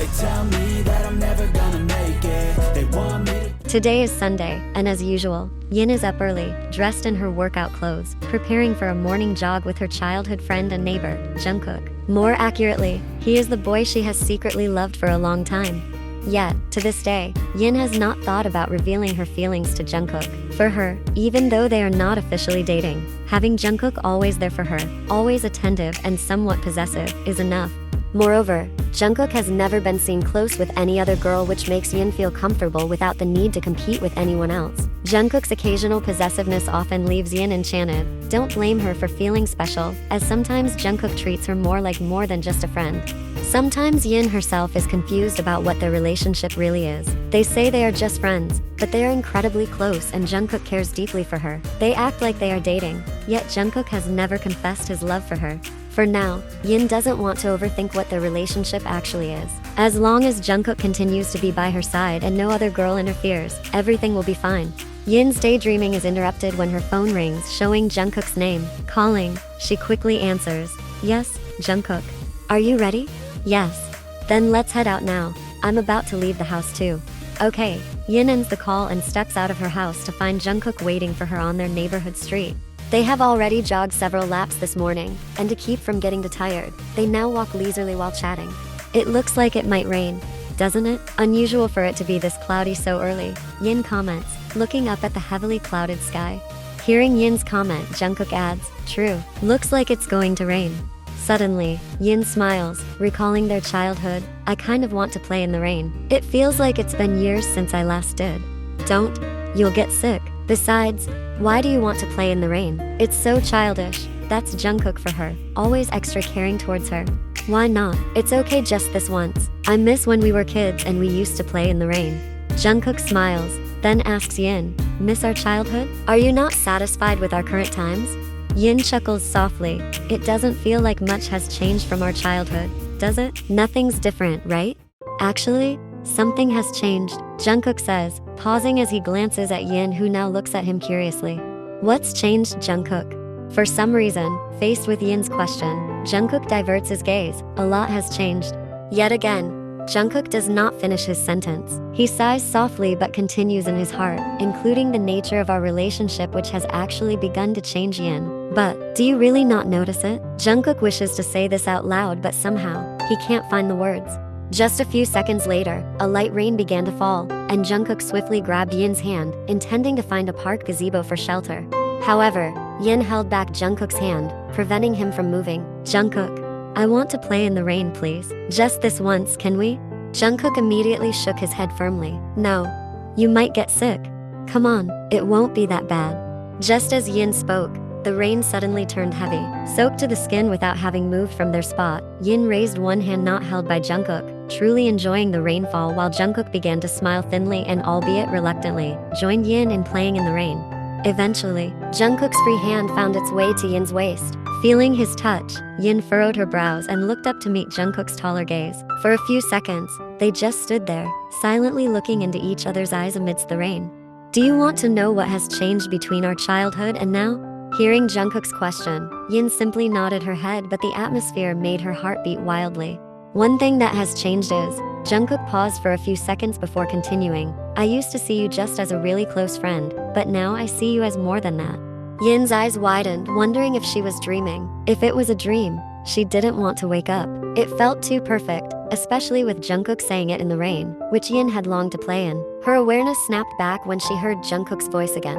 They tell me that I'm never gonna make it. They want me to. Today is Sunday, and as usual, Yin is up early, dressed in her workout clothes, preparing for a morning jog with her childhood friend and neighbor, Jungkook. More accurately, he is the boy she has secretly loved for a long time. Yet, to this day, Yin has not thought about revealing her feelings to Jungkook. For her, even though they are not officially dating, having Jungkook always there for her, always attentive and somewhat possessive, is enough. Moreover, Jungkook has never been seen close with any other girl, which makes Yin feel comfortable without the need to compete with anyone else. Jungkook's occasional possessiveness often leaves Yin enchanted. Don't blame her for feeling special, as sometimes Jungkook treats her more than just a friend. Sometimes Yin herself is confused about what their relationship really is. They say they are just friends, but they are incredibly close and Jungkook cares deeply for her. They act like they are dating, yet Jungkook has never confessed his love for her. For now, Yin doesn't want to overthink what their relationship actually is. As long as Jungkook continues to be by her side and no other girl interferes, everything will be fine. Yin's daydreaming is interrupted when her phone rings, showing Jungkook's name. Calling, she quickly answers, "Yes, Jungkook. Are you ready?" "Yes." "Then let's head out now. I'm about to leave the house too." "Okay." Yin ends the call and steps out of her house to find Jungkook waiting for her on their neighborhood street. They have already jogged several laps this morning, and to keep from getting too tired, they now walk leisurely while chatting. "It looks like it might rain, doesn't it? Unusual for it to be this cloudy so early," Yin comments, looking up at the heavily clouded sky. Hearing Yin's comment, Jungkook adds, "True, looks like it's going to rain." Suddenly, Yin smiles, recalling their childhood. "I kind of want to play in the rain. It feels like it's been years since I last did." "Don't. You'll get sick. Besides, why do you want to play in the rain? It's so childish." That's Jungkook for her, always extra caring towards her. "Why not? It's okay just this once. I miss when we were kids and we used to play in the rain." Jungkook smiles, then asks Yin, "Miss our childhood? Are you not satisfied with our current times?" Yin chuckles softly. "It doesn't feel like much has changed from our childhood, does it? Nothing's different, right?" "Actually, something has changed," Jungkook says, pausing as he glances at Yin, who now looks at him curiously. "What's changed, Jungkook?" For some reason, faced with Yin's question, Jungkook diverts his gaze. "A lot has changed." Yet again, Jungkook does not finish his sentence. He sighs softly but continues in his heart, including the nature of our relationship, which has actually begun to change Yin. "But, do you really not notice it?" Jungkook wishes to say this out loud, but somehow, he can't find the words. Just a few seconds later, a light rain began to fall, and Jungkook swiftly grabbed Yin's hand, intending to find a park gazebo for shelter. However, Yin held back Jungkook's hand, preventing him from moving. "Jungkook, I want to play in the rain, please. Just this once, can we?" Jungkook immediately shook his head firmly. "No. You might get sick. Come on, it won't be that bad." Just as Yin spoke, the rain suddenly turned heavy. Soaked to the skin without having moved from their spot, Yin raised one hand not held by Jungkook, truly enjoying the rainfall, while Jungkook began to smile thinly and albeit reluctantly, joined Yin in playing in the rain. Eventually, Jungkook's free hand found its way to Yin's waist. Feeling his touch, Yin furrowed her brows and looked up to meet Jungkook's taller gaze. For a few seconds, they just stood there, silently looking into each other's eyes amidst the rain. "Do you want to know what has changed between our childhood and now?" Hearing Jungkook's question, Yin simply nodded her head, but the atmosphere made her heart beat wildly. "One thing that has changed is," Jungkook paused for a few seconds before continuing, "I used to see you just as a really close friend, but now I see you as more than that." Yin's eyes widened, wondering if she was dreaming. If it was a dream, she didn't want to wake up. It felt too perfect, especially with Jungkook saying it in the rain, which Yin had longed to play in. Her awareness snapped back when she heard Jungkook's voice again.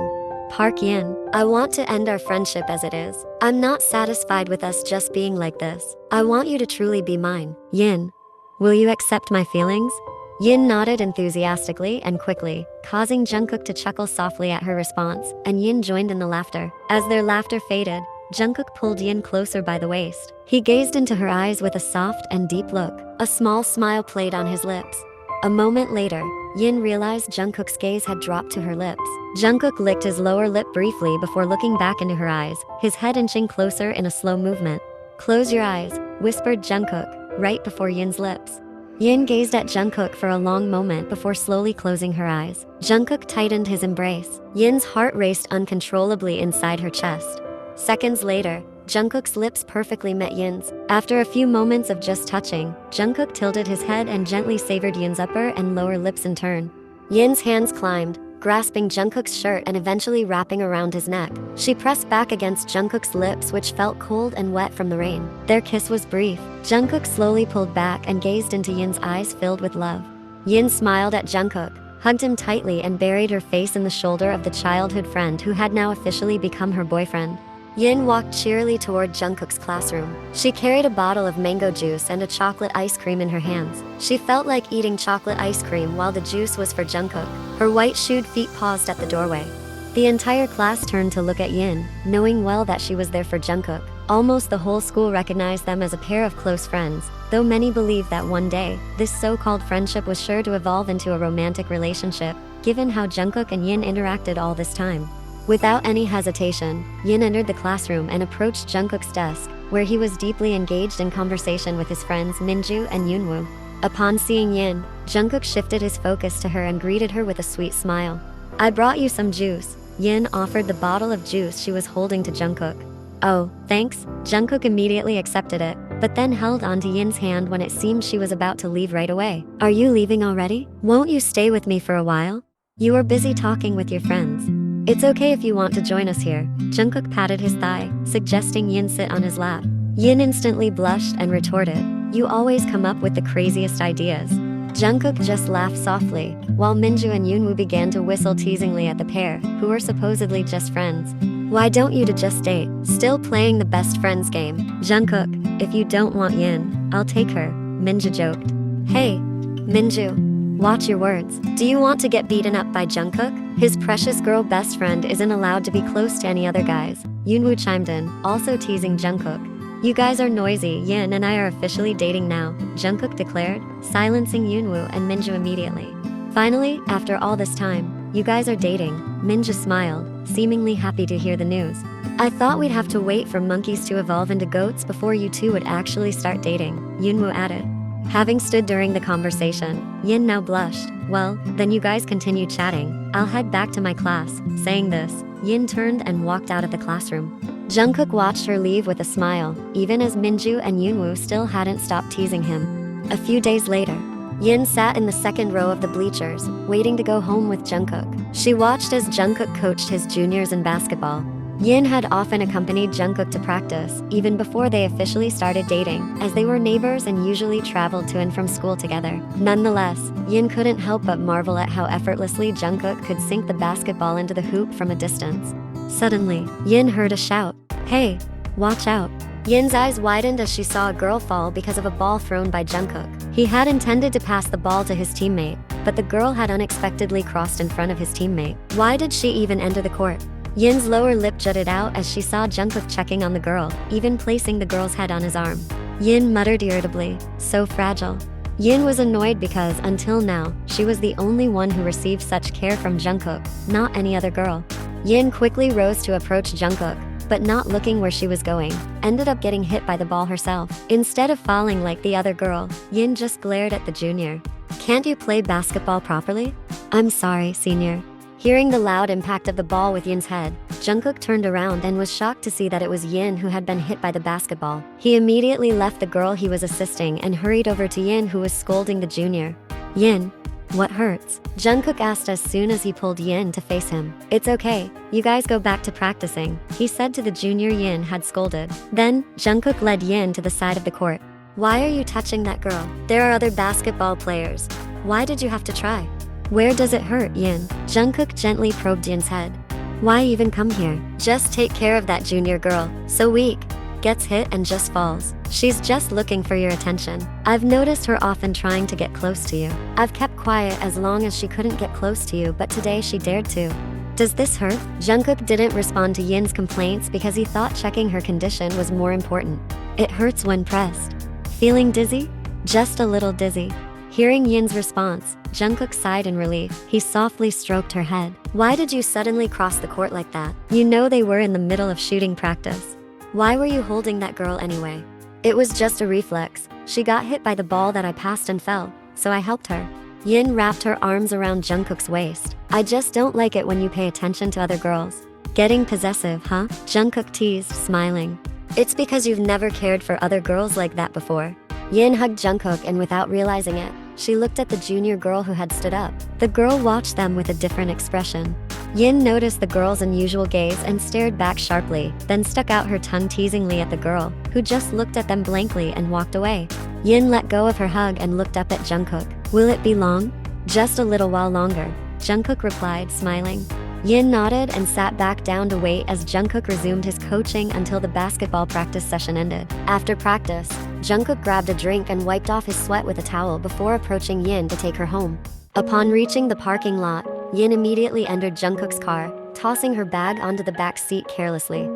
"Park Yin, I want to end our friendship as it is. I'm not satisfied with us just being like this. I want you to truly be mine. Yin, will you accept my feelings?" Yin nodded enthusiastically and quickly, causing Jungkook to chuckle softly at her response, and Yin joined in the laughter. As their laughter faded, Jungkook pulled Yin closer by the waist. He gazed into her eyes with a soft and deep look. A small smile played on his lips. A moment later, Yin realized Jungkook's gaze had dropped to her lips. Jungkook licked his lower lip briefly before looking back into her eyes, his head inching closer in a slow movement. "Close your eyes," whispered Jungkook, right before Yin's lips. Yin gazed at Jungkook for a long moment before slowly closing her eyes. Jungkook tightened his embrace. Yin's heart raced uncontrollably inside her chest. Seconds later, Jungkook's lips perfectly met Yin's. After a few moments of just touching, Jungkook tilted his head and gently savored Yin's upper and lower lips in turn. Yin's hands climbed, grasping Jungkook's shirt and eventually wrapping around his neck. She pressed back against Jungkook's lips, which felt cold and wet from the rain. Their kiss was brief. Jungkook slowly pulled back and gazed into Yin's eyes filled with love. Yin smiled at Jungkook, hugged him tightly and buried her face in the shoulder of the childhood friend who had now officially become her boyfriend. Yin walked cheerily toward Jungkook's classroom. She carried a bottle of mango juice and a chocolate ice cream in her hands. She felt like eating chocolate ice cream while the juice was for Jungkook. Her white-shoed feet paused at the doorway. The entire class turned to look at Yin, knowing well that she was there for Jungkook. Almost the whole school recognized them as a pair of close friends, though many believed that one day, this so-called friendship was sure to evolve into a romantic relationship, given how Jungkook and Yin interacted all this time. Without any hesitation, Yin entered the classroom and approached Jungkook's desk, where he was deeply engaged in conversation with his friends Minju and Yoonwoo. Upon seeing Yin, Jungkook shifted his focus to her and greeted her with a sweet smile. "I brought you some juice." Yin offered the bottle of juice she was holding to Jungkook. "Oh, thanks." Jungkook immediately accepted it, but then held onto Yin's hand when it seemed she was about to leave right away. "Are you leaving already? Won't you stay with me for a while? You were busy talking with your friends." "It's okay if you want to join us here." Jungkook patted his thigh, suggesting Yin sit on his lap. Yin instantly blushed and retorted, "You always come up with the craziest ideas." Jungkook just laughed softly, while Minju and Yoonwoo began to whistle teasingly at the pair, who were supposedly just friends. "Why don't you just date?" Still playing the best friends game. "Jungkook, if you don't want Yin, I'll take her," Minju joked. "Hey, Minju, watch your words. Do you want to get beaten up by Jungkook? His precious girl best friend isn't allowed to be close to any other guys." Yoonwoo chimed in, also teasing Jungkook. "You guys are noisy. Yin and I are officially dating now," Jungkook declared, silencing Yoonwoo and Minju immediately. "Finally, after all this time, you guys are dating." Minju smiled, seemingly happy to hear the news. "I thought we'd have to wait for monkeys to evolve into goats before you two would actually start dating," Yoonwoo added. Having stood during the conversation, Yin now blushed. "Well, then you guys continue chatting. I'll head back to my class." Saying this, Yin turned and walked out of the classroom. Jungkook watched her leave with a smile, even as Minju and Yoonwoo still hadn't stopped teasing him. A few days later, Yin sat in the second row of the bleachers, waiting to go home with Jungkook. She watched as Jungkook coached his juniors in basketball. Yin had often accompanied Jungkook to practice, even before they officially started dating, as they were neighbors and usually traveled to and from school together. Nonetheless, Yin couldn't help but marvel at how effortlessly Jungkook could sink the basketball into the hoop from a distance. Suddenly, Yin heard a shout, "Hey, watch out." Yin's eyes widened as she saw a girl fall because of a ball thrown by Jungkook. He had intended to pass the ball to his teammate, but the girl had unexpectedly crossed in front of his teammate. Why did she even enter the court? Yin's lower lip jutted out as she saw Jungkook checking on the girl, even placing the girl's head on his arm. Yin muttered irritably, "So fragile." Yin was annoyed because, until now, she was the only one who received such care from Jungkook, not any other girl. Yin quickly rose to approach Jungkook, but not looking where she was going, ended up getting hit by the ball herself. Instead of falling like the other girl, Yin just glared at the junior. "Can't you play basketball properly?" "I'm sorry, senior." Hearing the loud impact of the ball with Yin's head, Jungkook turned around and was shocked to see that it was Yin who had been hit by the basketball. He immediately left the girl he was assisting and hurried over to Yin, who was scolding the junior. "Yin, what hurts?" Jungkook asked as soon as he pulled Yin to face him. "It's okay, you guys go back to practicing," he said to the junior Yin had scolded. Then, Jungkook led Yin to the side of the court. "Why are you touching that girl? There are other basketball players. Why did you have to try? Where does it hurt, Yin?" Jungkook gently probed Yin's head. "Why even come here? Just take care of that junior girl. So weak. Gets hit and just falls. She's just looking for your attention. I've noticed her often trying to get close to you. I've kept quiet as long as she couldn't get close to you, but today she dared to. Does this hurt?" Jungkook didn't respond to Yin's complaints because he thought checking her condition was more important. "It hurts when pressed." "Feeling dizzy?" "Just a little dizzy." Hearing Yin's response, Jungkook sighed in relief. He softly stroked her head. "Why did you suddenly cross the court like that? You know they were in the middle of shooting practice. Why were you holding that girl anyway?" "It was just a reflex. She got hit by the ball that I passed and fell, so I helped her." Yin wrapped her arms around Jungkook's waist. "I just don't like it when you pay attention to other girls." "Getting possessive, huh?" Jungkook teased, smiling. It's because you've never cared for other girls like that before. Yin hugged Jungkook, and without realizing it, she looked at the junior girl who had stood up. The girl watched them with a different expression. Yin noticed the girl's unusual gaze and stared back sharply, then stuck out her tongue teasingly at the girl, who just looked at them blankly and walked away. Yin let go of her hug and looked up at Jungkook. Will it be long? Just a little while longer, Jungkook replied, smiling. Yin nodded and sat back down to wait as Jungkook resumed his coaching until the basketball practice session ended. After practice, Jungkook grabbed a drink and wiped off his sweat with a towel before approaching Yin to take her home. Upon reaching the parking lot, Yin immediately entered Jungkook's car, tossing her bag onto the back seat carelessly.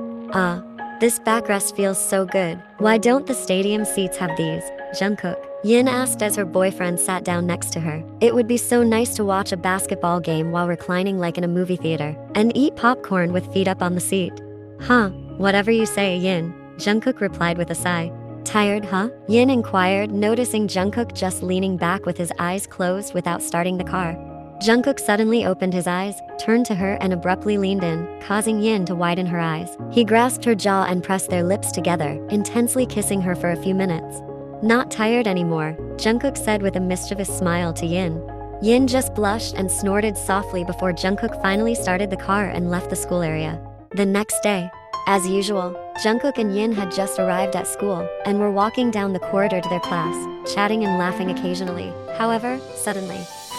This backrest feels so good. Why don't the stadium seats have these? Jungkook, Yin asked as her boyfriend sat down next to her. It would be so nice to watch a basketball game while reclining like in a movie theater, and eat popcorn with feet up on the seat. Whatever you say, Yin, Jungkook replied with a sigh. Tired, huh? Yin inquired, noticing Jungkook just leaning back with his eyes closed without starting the car. Jungkook suddenly opened his eyes, turned to her and abruptly leaned in, causing Yin to widen her eyes. He grasped her jaw and pressed their lips together, intensely kissing her for a few minutes. Not tired anymore, Jungkook said with a mischievous smile to Yin. Yin just blushed and snorted softly before Jungkook finally started the car and left the school area. The next day, as usual, Jungkook and Yin had just arrived at school and were walking down the corridor to their class, chatting and laughing occasionally. However, suddenly,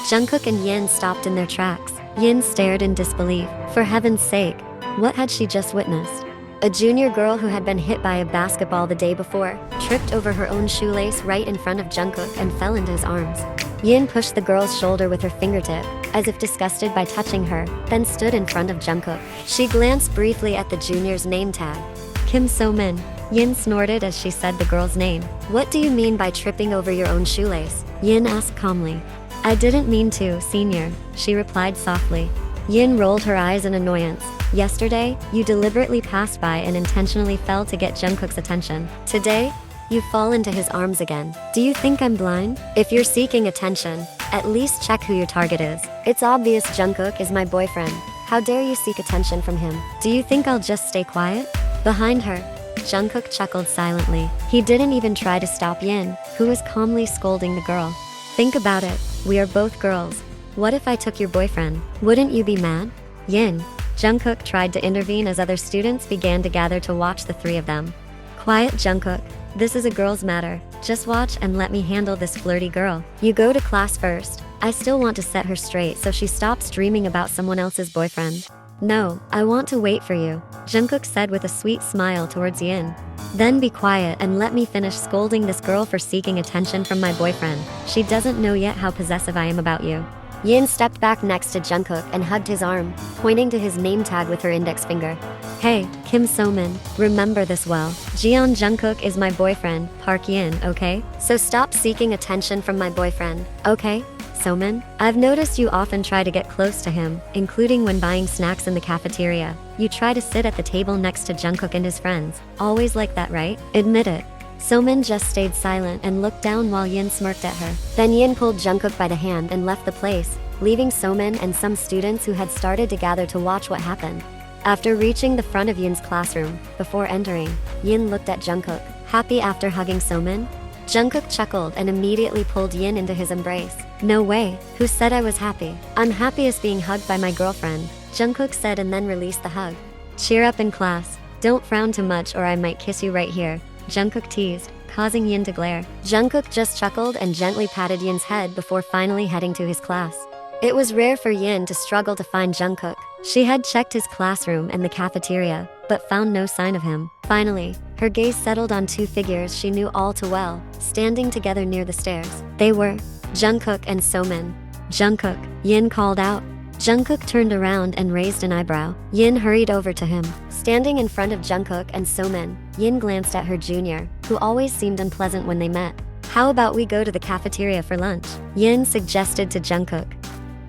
Jungkook and Yin stopped in their tracks. Yin stared in disbelief. For heaven's sake, what had she just witnessed? A junior girl who had been hit by a basketball the day before tripped over her own shoelace right in front of Jungkook and fell into his arms. Yin pushed the girl's shoulder with her fingertip, as if disgusted by touching her, then stood in front of Jungkook. She glanced briefly at the junior's name tag. Kim So-min. Yin snorted as she said the girl's name. What do you mean by tripping over your own shoelace? Yin asked calmly. I didn't mean to, senior, she replied softly. Yin rolled her eyes in annoyance. Yesterday, you deliberately passed by and intentionally fell to get Jungkook's attention. Today, you fall into his arms again. Do you think I'm blind? If you're seeking attention, at least check who your target is. It's obvious Jungkook is my boyfriend. How dare you seek attention from him? Do you think I'll just stay quiet? Behind her, Jungkook chuckled silently. He didn't even try to stop Yin, who was calmly scolding the girl. Think about it. We are both girls. What if I took your boyfriend? Wouldn't you be mad? Yin. Jungkook tried to intervene as other students began to gather to watch the three of them. Quiet, Jungkook. This is a girl's matter. Just watch and let me handle this flirty girl. You go to class first. I still want to set her straight so she stops dreaming about someone else's boyfriend. No, I want to wait for you, Jungkook said with a sweet smile towards Yin. Then be quiet and let me finish scolding this girl for seeking attention from my boyfriend. She doesn't know yet how possessive I am about you. Yin stepped back next to Jungkook and hugged his arm, pointing to his name tag with her index finger. Hey, Kim So-min, remember this well. Jeon Jungkook is my boyfriend, Park Yin, okay? So stop seeking attention from my boyfriend, okay? So-min, I've noticed you often try to get close to him, including when buying snacks in the cafeteria. You try to sit at the table next to Jungkook and his friends. Always like that, right? Admit it. So-min just stayed silent and looked down while Yin smirked at her. Then Yin pulled Jungkook by the hand and left the place, leaving So-min and some students who had started to gather to watch what happened. After reaching the front of Yin's classroom, before entering, Yin looked at Jungkook, happy after hugging So-min. Jungkook chuckled and immediately pulled Yin into his embrace. No way, who said I was happy? I'm happiest being hugged by my girlfriend, Jungkook said and then released the hug. Cheer up in class. Don't frown too much or I might kiss you right here, Jungkook teased, causing Yin to glare. Jungkook just chuckled and gently patted Yin's head before finally heading to his class. It was rare for Yin to struggle to find Jungkook. She had checked his classroom and the cafeteria, but found no sign of him. Finally, her gaze settled on two figures she knew all too well, standing together near the stairs. They were Jungkook and So-min. Jungkook, Yin called out. Jungkook turned around and raised an eyebrow. Yin hurried over to him. Standing in front of Jungkook and So-min, Yin glanced at her junior, who always seemed unpleasant when they met. How about we go to the cafeteria for lunch? Yin suggested to Jungkook.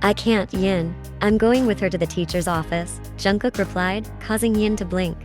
I can't, Yin. I'm going with her to the teacher's office, Jungkook replied, causing Yin to blink.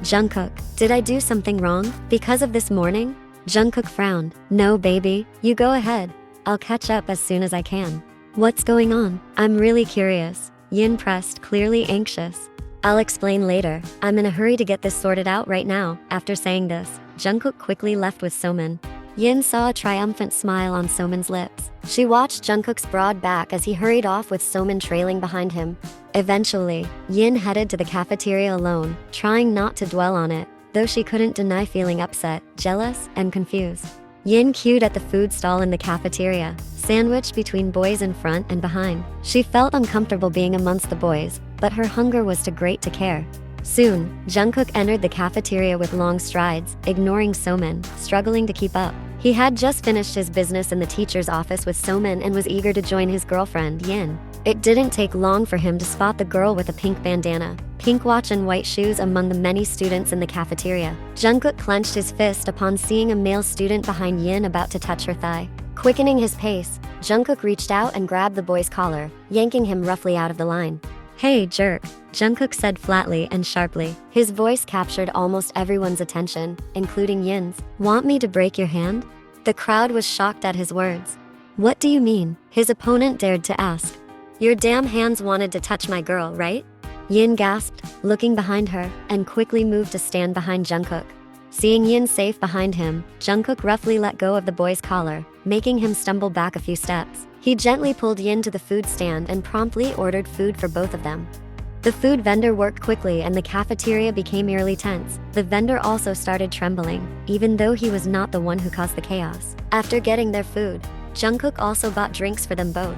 Jungkook, did I do something wrong? Because of this morning? Jungkook frowned. No, baby, you go ahead. I'll catch up as soon as I can. What's going on? I'm really curious. Yin pressed, clearly anxious. I'll explain later. I'm in a hurry to get this sorted out right now. After saying this, Jungkook quickly left with Somin. Yin saw a triumphant smile on Somin's lips. She watched Jungkook's broad back as he hurried off with Somin trailing behind him. Eventually, Yin headed to the cafeteria alone, trying not to dwell on it, though she couldn't deny feeling upset, jealous, and confused. Yin queued at the food stall in the cafeteria, sandwiched between boys in front and behind. She felt uncomfortable being amongst the boys, but her hunger was too great to care. Soon, Jungkook entered the cafeteria with long strides, ignoring Somin, struggling to keep up. He had just finished his business in the teacher's office with Somin and was eager to join his girlfriend, Yin. It didn't take long for him to spot the girl with a pink bandana, pink watch and white shoes among the many students in the cafeteria. Jungkook clenched his fist upon seeing a male student behind Yin about to touch her thigh. Quickening his pace, Jungkook reached out and grabbed the boy's collar, yanking him roughly out of the line. "Hey, jerk," Jungkook said flatly and sharply. His voice captured almost everyone's attention, including Yin's. "Want me to break your hand?" The crowd was shocked at his words. "What do you mean?" his opponent dared to ask. "Your damn hands wanted to touch my girl, right?" Yin gasped, looking behind her, and quickly moved to stand behind Jungkook. Seeing Yin safe behind him, Jungkook roughly let go of the boy's collar, making him stumble back a few steps. He gently pulled Yin to the food stand and promptly ordered food for both of them. The food vendor worked quickly and the cafeteria became eerily tense. The vendor also started trembling, even though he was not the one who caused the chaos. After getting their food, Jungkook also bought drinks for them both.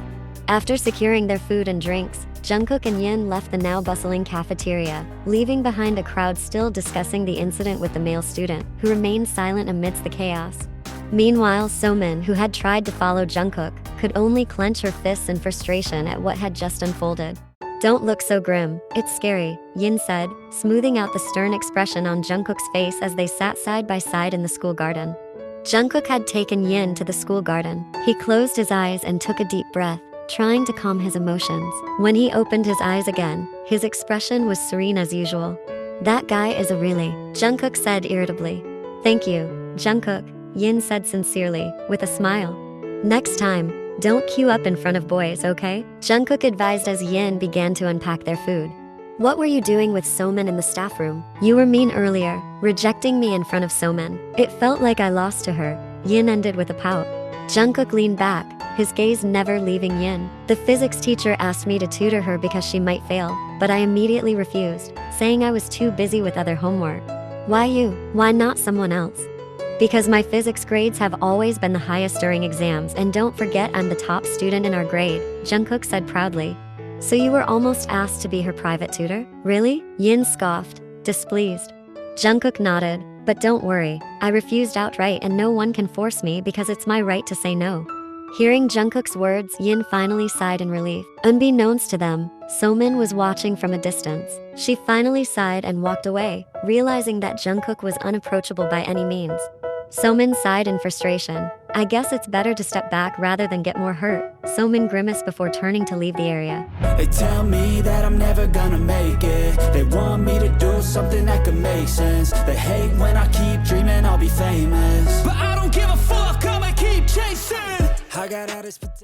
After securing their food and drinks, Jungkook and Yin left the now bustling cafeteria, leaving behind a crowd still discussing the incident with the male student, who remained silent amidst the chaos. Meanwhile, Somin, who had tried to follow Jungkook, could only clench her fists in frustration at what had just unfolded. "Don't look so grim, it's scary," Yin said, smoothing out the stern expression on Jungkook's face as they sat side by side in the school garden. Jungkook had taken Yin to the school garden. He closed his eyes and took a deep breath, trying to calm his emotions. When he opened his eyes again, his expression was serene as usual. "That guy is a really," Jungkook said irritably. "Thank you, Jungkook," Yin said sincerely, with a smile. "Next time, don't queue up in front of boys, okay?" Jungkook advised as Yin began to unpack their food. "What were you doing with Somin in the staff room? You were mean earlier, rejecting me in front of Somin. It felt like I lost to her," Yin ended with a pout. Jungkook leaned back, his gaze never leaving Yin. "The physics teacher asked me to tutor her because she might fail, but I immediately refused, saying I was too busy with other homework." "Why you? Why not someone else?" "Because my physics grades have always been the highest during exams, and don't forget I'm the top student in our grade," Jungkook said proudly. "So you were almost asked to be her private tutor? Really?" Yin scoffed, displeased. Jungkook nodded, "But don't worry, I refused outright and no one can force me because it's my right to say no." Hearing Jungkook's words, Yin finally sighed in relief. Unbeknownst to them, Somin was watching from a distance. She finally sighed and walked away, realizing that Jungkook was unapproachable by any means. Somin sighed in frustration. "I guess it's better to step back rather than get more hurt." Somin grimaced before turning to leave the area. They tell me that I'm never gonna make it. They want me to do something that could make sense. They hate when I keep dreaming I'll be famous, but I don't give a fuck, I'ma keep chasing. I got all this potential.